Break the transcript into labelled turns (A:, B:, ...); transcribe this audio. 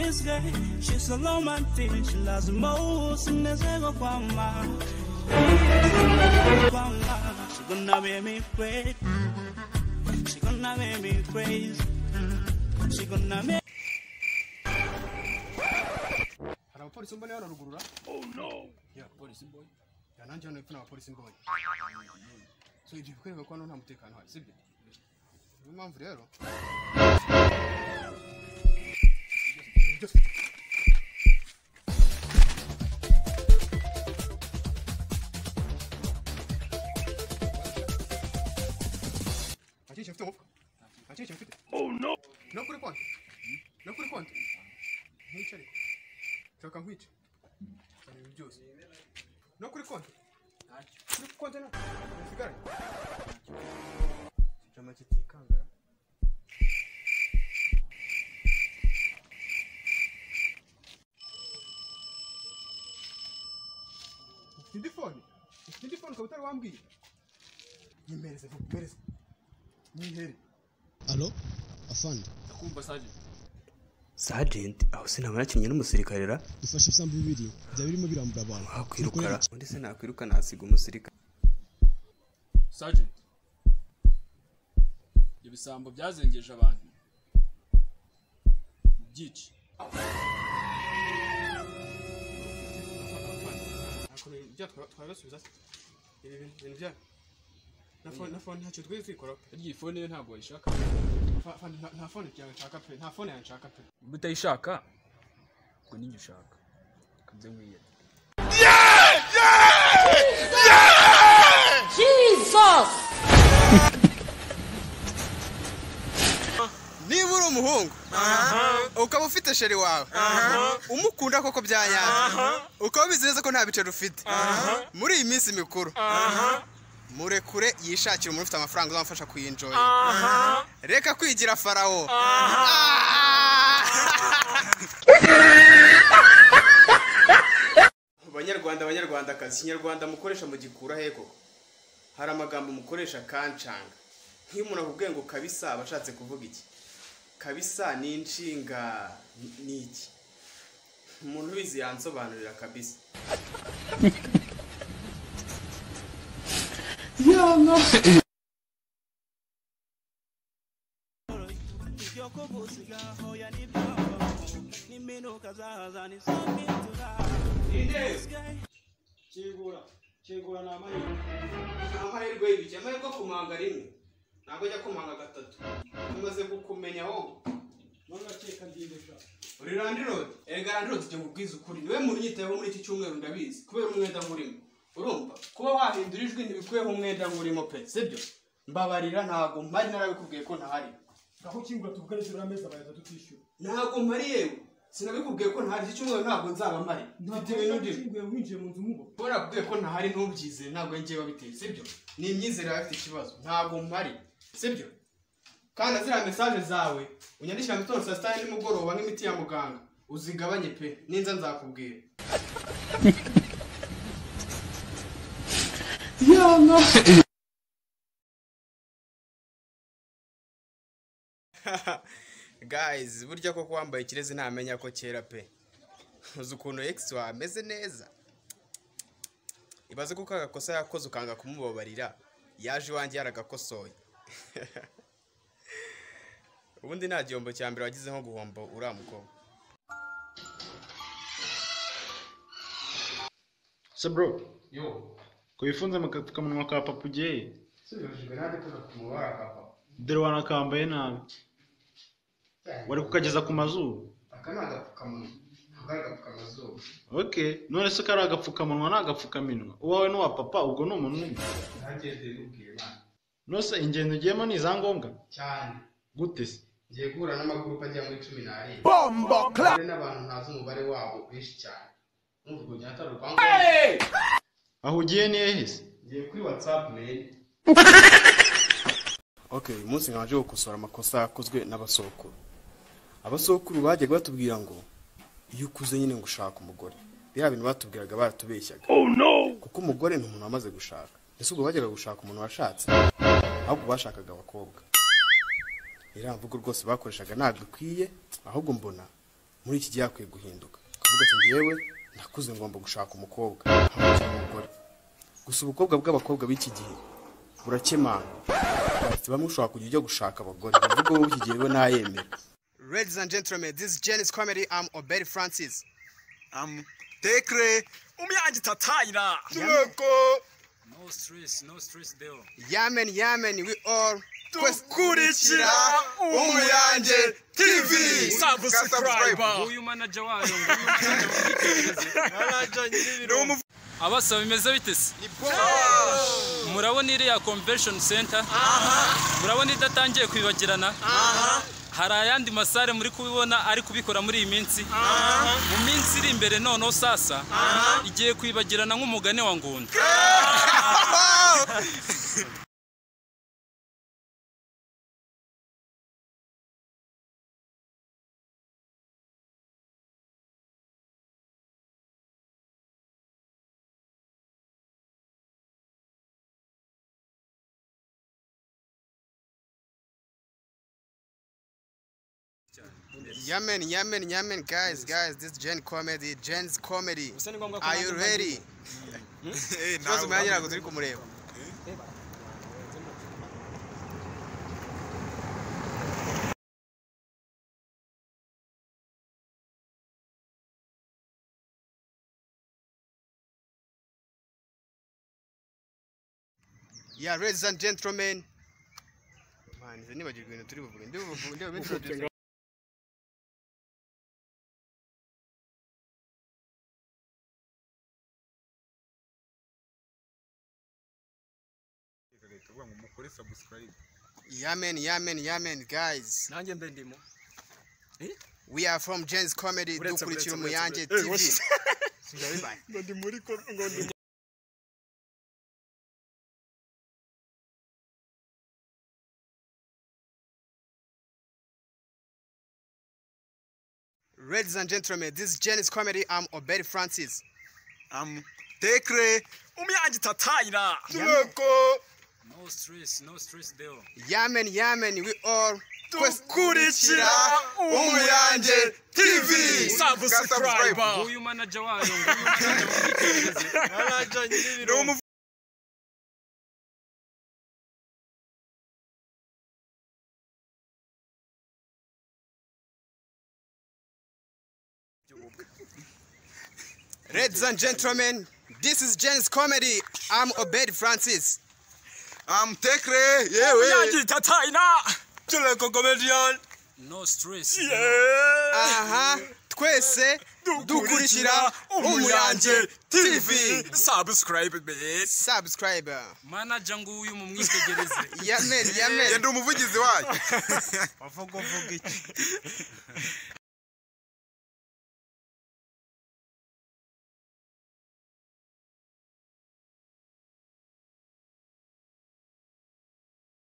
A: this girl, she's so romantic. She loves the most in this ego kwama. She gonna make me crazy. She gonna make me crazy. She gonna make.
B: Hello, police boy, you're Rugura.
C: Oh no!
B: Yeah, police boy. You're not joining a police boy. So if you can't go on, I'm taking her. See, remember there. Just.
C: Oh no!
B: No put it on. No put it on. So come which? No put it on. Put it on. Figure. Jamachiti kanga. Telefone kautari wambwiye. Nimereze. Nihere.
D: Allo? Afande.
B: Kumba Sergeant.
E: Sergeant, aho sinamarakinye n'umusirikare ra?
D: Dufashe ibisambu bibiri. Bya birimo birambura abantu.
E: Hakwirukara. Undi se nakwiruka nasiga umusirikare.
C: Sergeant. Ibisambo byazengeje abantu. Byici.
B: Twagasubiza ibintu bya na phone ntacyo twese twikora.
C: Iryi phone ye ntabwo ayishaka.
B: Nta phone cyangwa nshaka pe. Nta phone yanshaka pe.
C: Butayishaka. Ngo ninjye ushaka. Kanze nkwiye.
F: Jesus!
B: Niba uri umuhungu ukaba ufite sheri wawe umukunda koko byanyana ukaba bizi neza ko nta bicero ufite muri iyi minsi mikuru murekure yishakira umuntu ufite amafaranga uzamufasha kuyinjoy reka kwigira farawo Banyarwandakazi Kinyarwanda mukoresha mu gikura heko hari amagambo mukoresha kancanga nk'iyo umuntu akubwiye ngo kabisa abashatse kuvuga iki kabisa ni inshinga niki umuntu wizi yansobanurira kabisa
F: Yalla
B: Chegura na amahirwe y'ibiki amahirwe kumanga rimwe ntabwo ajya kumanga gatatu umaze kukumenya ho none akeka ndindesha uri Randirod Randirod tujye mubwiza ukuri niwe muntu nyitayeho muri iki cyumweru ndabizi kubera umwenda ngurimo urumva kuba wahindura ijwi ntibikuyeho umwenda ngurimo pe sibyo mbabarira ntago mpari narabikubwiye ko ntahari aho kingura tuvugane zira ameza bayaza tutishyura ntago mpari yewe sinabikubwiye ko ntahari iki cyumweru ntago nzaba mpari mfite ibintu ndimo winjiye mu nzu mubo barabwiye ko ntahari ntubyize ntago ngiye babiteye sibyo ni imyizere afite ikibazo ntago mpari sibyo kandi zira message zawe unyandikira mu gitondo saa 7 nimugoroba nk'imiti ya muganga uzigabanye pe ninza nzakubwira
F: Yalla
B: Guys burya ko kwambaye kirezi ntamenya ko kera pe uzi ukuntu ex wa ameze neza ibaze ko kagakosa yakoze ukanga kumubabarira yaje iwanjye yaragakosoye ubundi nta gihombo cya mbere wagize nko guhomba uramukobwa
G: Se bro
B: yo
G: ko wifunze mukapfukamunwa ka papa ugiye
B: sibyo nade kuza kumubara papa
G: dore wanakambaye nabi wari kukageza ku mazuru
B: akana agapfukamunwa agapfukamazuru
G: okay none se kari agapfukamunwa n'agapfukaminwa uwawe n'uwa papa ubwo ni umuntu umwe
B: ntageze n'ubwiye bana
G: nose ingendo ugiyemo ni izangombwa
B: cyane
G: gute se
B: ngiye guhura n'amagurupe ajya muri 12
F: Bombo clap
B: n'abantu ntazi umubare wabo benshi cyane n'ubwo nyataro kwanga
G: aho ugiye ni hehe se
B: ngiye kuri WhatsApp mail Okay umunsi nkaje gukosora amakosa yakozwe n'abasokuru abasokuru bagiye batubwira ngo iyo ukuze nyine ngo ushaka umugore bya bintu batubwiraga baratubeshyaga
C: Oh no!
B: kuko umugore ni umuntu wamaze gushaka ese ubwo bajyaga gushaka umuntu washatse ahubwo bashakaga abakobwa iramvugo rwose bakoreshaga ntabwo ikwiye ahubwo mbona muri iki gihe yakwiye guhinduka akavuga ati ngewe nakuze ngomba gushaka umukobwa hamukira umugore gusa ubukobwa bw'abakobwa b'iki gihe burakemanga bamwe ushobora kujya ujya gushaka abagore bavuga wowe iki gihe we ntayemera. Ladies and gentlemen, this is Jenny's Comedy. I'm Obedi Francis.
H: I'm Tekre umyangi tatayira. No stress deo.
B: Yamen, we all
H: tukurikira umyange TV. Subscribe.
C: Uyu manager wayo abasaba bimeze bitese murabona iriya convention center murabona idatangiye kwibagirana hari ayandi masare muri kubibona ari kubikora muri iyi minsi mu minsi iri imbere noneho sasa igiye kwibagirana nk'umugane wa ngunda.
B: Yamen, guys, this is Jen's Comedy. Are you ready? Yeah, ladies and gentlemen. Man, Yamen, guys. We are from Jen's Comedy. Dukurikira Umuyange TV. Ladies and gentlemen, this is Jenny's Comedy. I'm Obedi Francis.
H: I'm Tekre umyangi tatayira.
C: No stress deo.
B: Yamen, we all
H: tukurikira umyange TV. Subscribe.
C: Uyu manager wayo
B: Ladies and gentlemen, this is Jen's Comedy. I'm Obedi Francis.
H: I'm Tekre. Umyangi tatayira. Tuleko comedian.
C: No stress.
B: Twese dukurikira Umuyange TV.
H: Subscribe please.
B: Subscribe.
C: Manager nguyu mu mwitegereze.
B: Yamen.
H: Ndi umuvugizi wayo.
B: Avuga iki?